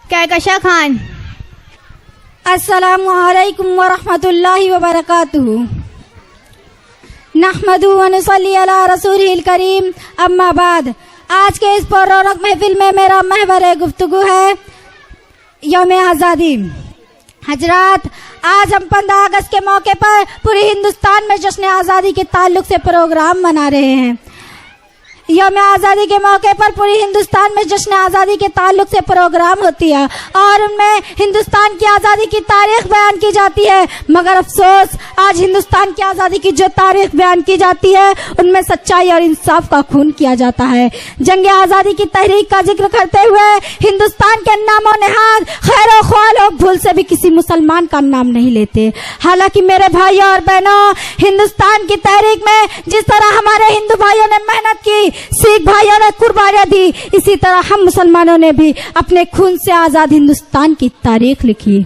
कहकशा खान। अस्सलामु अलैकुम व रहमतुल्लाहि व बरकातुहू। नहमदु व नुसल्ली अला रसूलिल करीम, अम्मा बाद। आज के इस पुररौनक महफिल में मेरा महवर गुफ्तगू है यौम आज़ादी। हजरात, आज हम 15 अगस्त के मौके पर पूरे हिंदुस्तान में जश्न आज़ादी के ताल्लुक से प्रोग्राम मना रहे हैं। यौम आज़ादी के मौके पर पूरे हिंदुस्तान में जश्न आज़ादी के ताल्लुक से प्रोग्राम होती है और उनमें हिंदुस्तान की आज़ादी की तारीख बयान की जाती है। मगर अफसोस, आज हिंदुस्तान की आज़ादी की जो तारीख बयान की जाती है उनमें सच्चाई और इंसाफ का खून किया जाता है। जंग आज़ादी की तहरीक का जिक्र करते हुए हिंदुस्तान के नामो नेहाद खैर ख्वाह लोग भूल से भी किसी मुसलमान का नाम नहीं लेते। हालांकि मेरे भाइयों और बहनों, हिंदुस्तान की तहरीक में जिस तरह हमारे हिंदू भाइयों ने मेहनत की, सिख भाइयों ने कुर्बानियां दी, इसी तरह हम मुसलमानों ने भी अपने खून से आजाद हिंदुस्तान की तारीख लिखी।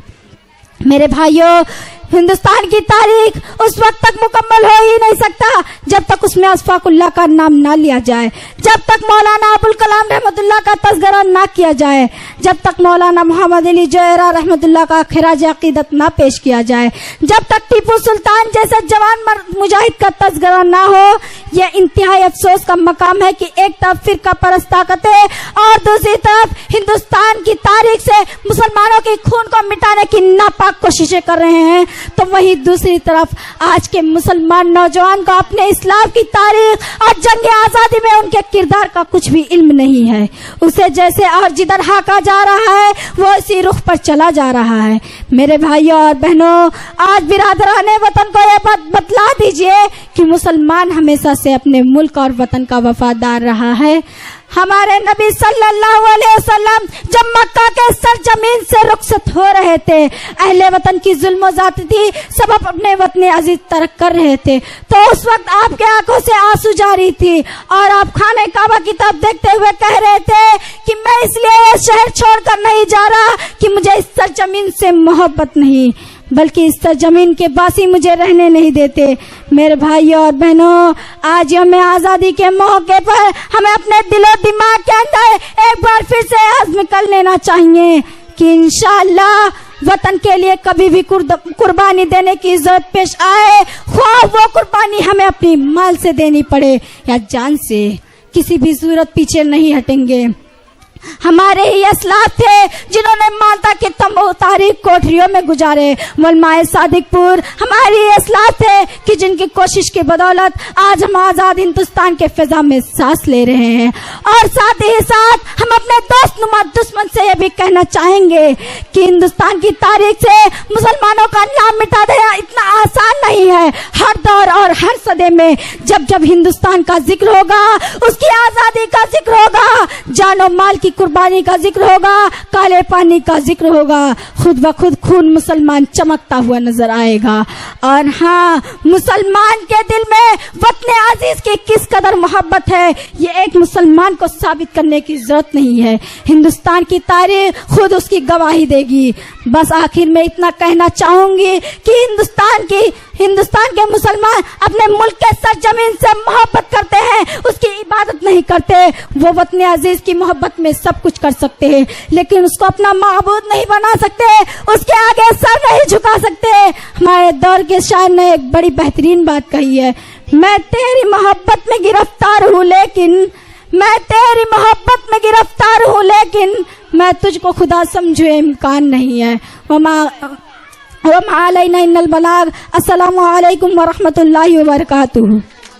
मेरे भाइयों, हिंदुस्तान की तारीख उस वक्त तक मुकम्मल हो ही नहीं सकता जब तक उसमें अशफाकुल्लाह का नाम ना लिया जाए, जब तक मौलाना अबुल कलाम रहमतुल्लाह का तज़किरा ना किया जाए, जब तक मौलाना मोहम्मद अली जोहरा रहमतुल्लाह का खिराज अकीदत ना पेश किया जाए, जब तक टीपू सुल्तान जैसे जवान मुजाहिद का तज़किरा ना हो। यह इंतहाई अफसोस का मकाम है कि एक तरफ फिरका परस्त ताकतें और दूसरी तरफ हिंदुस्तान की तारीख से मुसलमानों के खून को मिटाने की नापाक कोशिशें कर रहे हैं, तो वहीं दूसरी तरफ आज के मुसलमान नौजवान को अपने इस्लाम की तारीख और जंग आज़ादी में उनके किरदार का कुछ भी इल्म नहीं है। उसे जैसे और जिधर हाका जा रहा है वो इसी रुख पर चला जा रहा है। मेरे भाइयों और बहनों, आज बिरादराने वतन को यह बात बतला दीजिए कि मुसलमान हमेशा से अपने मुल्क और वतन का वफादार रहा है। हमारे नबी सल्लल्लाहु अलैहि वसल्लम जब मक्का के सरजमीन से रुखसत हो रहे थे, अहले वतन की जुल्म ज़्यादती थी, सब अपने वतन अजीज तरक कर रहे थे, तो उस वक्त आपके आंखों से आंसू जारी थी और आप खाने काबा की तरफ देखते हुए कह रहे थे कि मैं इसलिए ये शहर छोड़कर नहीं जा रहा कि मुझे इस सरजमीन से मोहब्बत नहीं, बल्कि इस सरजमीन के बासी मुझे रहने नहीं देते। मेरे भाइयों और बहनों, आज यौम आज़ादी के मौके पर हमें अपने दिलो दिमाग के अंदर एक बार फिर से आज़्म कर लेना चाहिए कि इंशाअल्लाह वतन के लिए कभी भी कुर्बानी देने की जरूरत पेश आए, ख्वाह वो कुर्बानी हमें अपनी माल से देनी पड़े या जान से, किसी भी सूरत पीछे नहीं हटेंगे। हमारे ही असलाफ थे जिन्होंने माता के तंबू तारीख कोठरियों में गुजारे। वलमाए सादिकपुर हमारे असलाफ थे कि जिनकी कोशिश की बदौलत आज हम आजाद हिंदुस्तान के फिजा में सांस ले रहे हैं। और साथ ही साथ हम अपने दोस्त नुमा दुश्मन से यह भी कहना चाहेंगे कि हिंदुस्तान की तारीख से मुसलमानों का नाम मिटा देना इतना आसान नहीं है। हर दौर और हर सदे में जब जब हिंदुस्तान का जिक्र होगा, उसकी आजादी का जिक्र होगा, जानो माल की कुर्बानी का जिक्र होगा, काले पानी का जिक्र होगा, खुद ब खुद खून मुसलमान चमकता हुआ नजर आएगा। और हाँ, मुसलमान के दिल में वतन अजीज की किस कदर मोहब्बत है ये एक मुसलमान को साबित करने की जरूरत नहीं है, हिंदुस्तान की तारीख खुद उसकी गवाही देगी। बस आखिर में इतना कहना चाहूंगी कि हिंदुस्तान के मुसलमान अपने मुल्क के सरजमीन से मोहब्बत करते हैं, उसकी इबादत नहीं करते। वो वतन अजीज की मोहब्बत में सब कुछ कर सकते हैं, लेकिन उसको अपना माबूद नहीं बना सकते, उसके आगे सर नहीं झुका सकते। हमारे दौर के शायर ने एक बड़ी बेहतरीन बात कही है, मैं तेरी मोहब्बत में गिरफ्तार हूँ लेकिन, मैं तेरी मोहब्बत में गिरफ्तार हूँ लेकिन मैं तुझको खुदा समझू इम्कान नहीं है। वमा अलैना इल्लल बलाग। अस्सलामु अलैकुम व रहमतुल्लाहि व बरकातुहू।